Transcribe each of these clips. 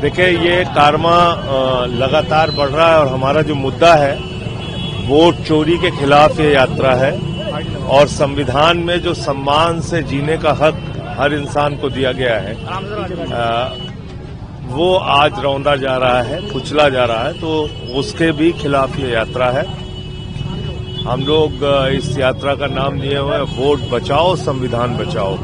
देखिए, ये कारवां लगातार बढ़ रहा है और हमारा जो मुद्दा है वोट चोरी के खिलाफ ये यात्रा है और संविधान में जो सम्मान से जीने का हक हर इंसान को दिया गया है वो आज रौंदा जा रहा है, कुचला जा रहा है, तो उसके भी खिलाफ ये यात्रा है। हम लोग इस यात्रा का नाम दिए हुए वोट बचाओ संविधान बचाओ।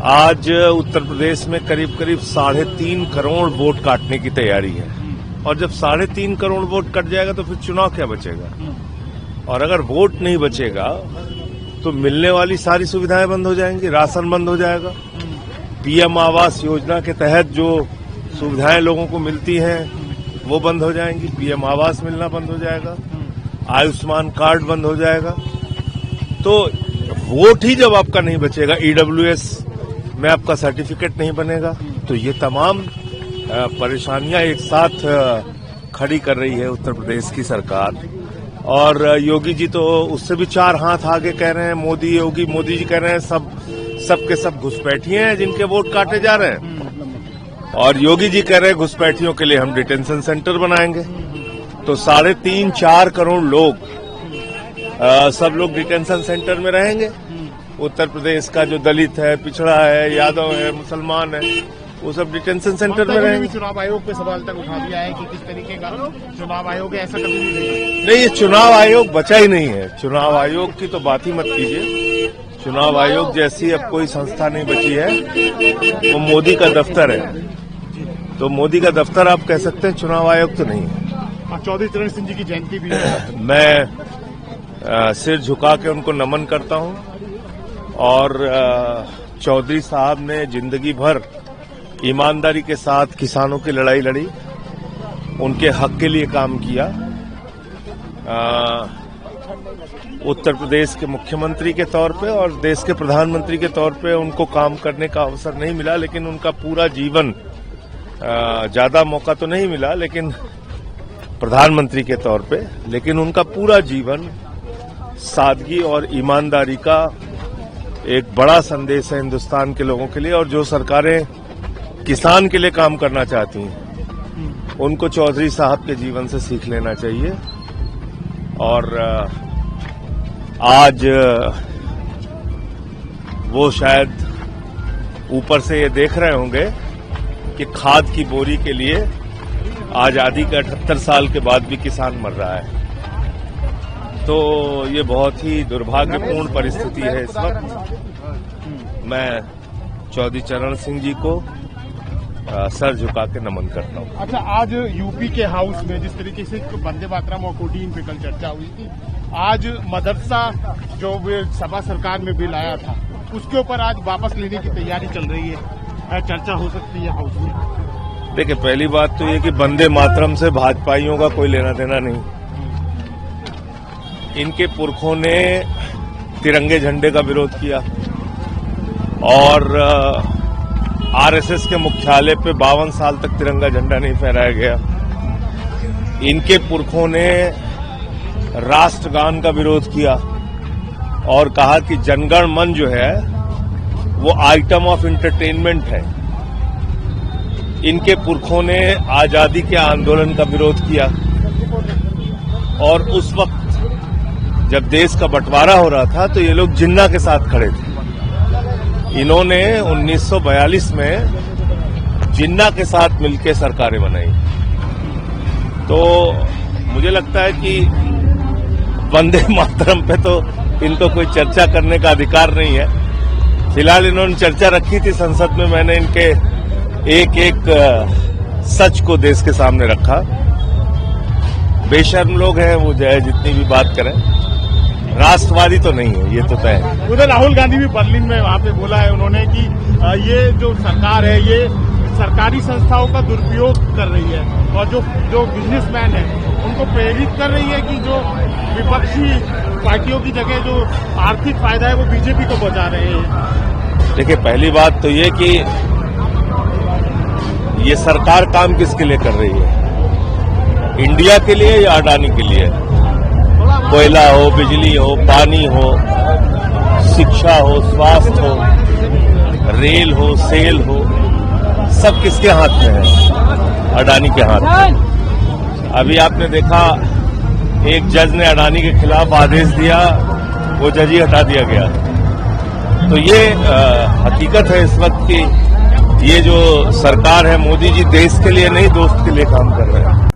आज उत्तर प्रदेश में करीब 3.5 करोड़ वोट काटने की तैयारी है और जब 3.5 करोड़ वोट कट जाएगा तो फिर चुनाव क्या बचेगा? और अगर वोट नहीं बचेगा तो मिलने वाली सारी सुविधाएं बंद हो जाएंगी, राशन बंद हो जाएगा, पीएम आवास योजना के तहत जो सुविधाएं लोगों को मिलती हैं वो बंद हो जाएंगी, पीएम आवास मिलना बंद हो जाएगा, आयुष्मान कार्ड बंद हो जाएगा। तो वोट ही जब आपका नहीं बचेगा, ईडब्ल्यूएस में आपका सर्टिफिकेट नहीं बनेगा, तो ये तमाम परेशानियां एक साथ खड़ी कर रही है उत्तर प्रदेश की सरकार। और योगी जी तो उससे भी 4 हाथ आगे कह रहे हैं, मोदी जी कह रहे हैं सब के सब घुसपैठिए हैं जिनके वोट काटे जा रहे हैं, और योगी जी कह रहे हैं घुसपैठियों के लिए हम डिटेंशन सेंटर बनाएंगे। तो 3.5-4 करोड़ लोग सब लोग डिटेंशन सेंटर में रहेंगे। उत्तर प्रदेश का जो दलित है, पिछड़ा है, यादव है, मुसलमान है, वो सब डिटेंशन सेंटर में रहेंगे। चुनाव आयोग पे सवाल तक उठा दिया है कि किस तरीके का चुनाव आयोग है, ऐसा कभी नहीं, ये चुनाव आयोग बचा ही नहीं है। चुनाव आयोग की तो बात ही मत कीजिए। चुनाव आयोग जैसी अब कोई संस्था नहीं बची है, वो मोदी का दफ्तर है। तो मोदी का दफ्तर आप कह सकते हैं, चुनाव आयोग तो नहीं है। चौधरी चरण सिंह जी की जयंती भी है। मैं सिर झुका के उनको नमन करता हूं और चौधरी साहब ने जिंदगी भर ईमानदारी के साथ किसानों की लड़ाई लड़ी, उनके हक के लिए काम किया। उत्तर प्रदेश के मुख्यमंत्री के तौर पे और देश के प्रधानमंत्री के तौर पे उनको काम करने का अवसर नहीं मिला, लेकिन उनका पूरा जीवन, ज्यादा मौका तो नहीं मिला लेकिन प्रधानमंत्री के तौर पे, लेकिन उनका पूरा जीवन सादगी और ईमानदारी का एक बड़ा संदेश है हिंदुस्तान के लोगों के लिए। और जो सरकारें किसान के लिए काम करना चाहती हैं उनको चौधरी साहब के जीवन से सीख लेना चाहिए। और आज वो शायद ऊपर से ये देख रहे होंगे कि खाद की बोरी के लिए आजादी के 78 साल के बाद भी किसान मर रहा है। तो ये बहुत ही दुर्भाग्यपूर्ण परिस्थिति है इस वक्त। मैं चौधरी चरण सिंह जी को सर झुका के नमन करता हूँ। अच्छा, आज यूपी के हाउस में जिस तरीके से वंदे मातरम और कोडीन पे कल चर्चा हुई थी, आज मदरसा जो सभा सरकार में बिल आया था उसके ऊपर आज वापस लेने की तैयारी चल रही है, चर्चा हो सकती है हाउस में। देखिए, पहली बात तो ये कि वंदे मातरम से भाजपाइयों का कोई लेना देना नहीं। इनके पुरखों ने तिरंगे झंडे का विरोध किया और आरएसएस के मुख्यालय पे 52 साल तक तिरंगा झंडा नहीं फहराया गया। इनके पुरखों ने राष्ट्रगान का विरोध किया और कहा कि जनगण मन जो है वो आइटम ऑफ एंटरटेनमेंट है। इनके पुरखों ने आजादी के आंदोलन का विरोध किया और उस वक्त जब देश का बंटवारा हो रहा था तो ये लोग जिन्ना के साथ खड़े थे। इन्होंने 1942 में जिन्ना के साथ मिलकर सरकारें बनाई। तो मुझे लगता है कि वंदे मातरम पे तो इनको कोई चर्चा करने का अधिकार नहीं है। फिलहाल इन्होंने चर्चा रखी थी संसद में, मैंने इनके एक सच को देश के सामने रखा। बेशर्म लोग हैं वो, चाहे जितनी भी बात करें, राष्ट्रवादी तो नहीं है, ये तो तय है। उधर राहुल गांधी भी बर्लिन में वहां पे बोला है उन्होंने कि ये जो सरकार है ये सरकारी संस्थाओं का दुरुपयोग कर रही है और जो बिजनेसमैन है उनको प्रेरित कर रही है कि जो विपक्षी पार्टियों की जगह जो आर्थिक फायदा है वो बीजेपी को पहुंचा रहे हैं। देखिए, पहली बात तो ये कि ये सरकार काम किसके लिए कर रही है? इंडिया के लिए या अडानी के लिए? कोयला हो, बिजली हो, पानी हो, शिक्षा हो, स्वास्थ्य हो, रेल हो, सेल हो, सब किसके हाथ में है? अडानी के हाथ में। अभी आपने देखा एक जज ने अडानी के खिलाफ आदेश दिया, वो जज ही हटा दिया गया। तो ये हकीकत है इस वक्त की ये जो सरकार है मोदी जी देश के लिए नहीं दोस्त के लिए काम कर रहे हैं।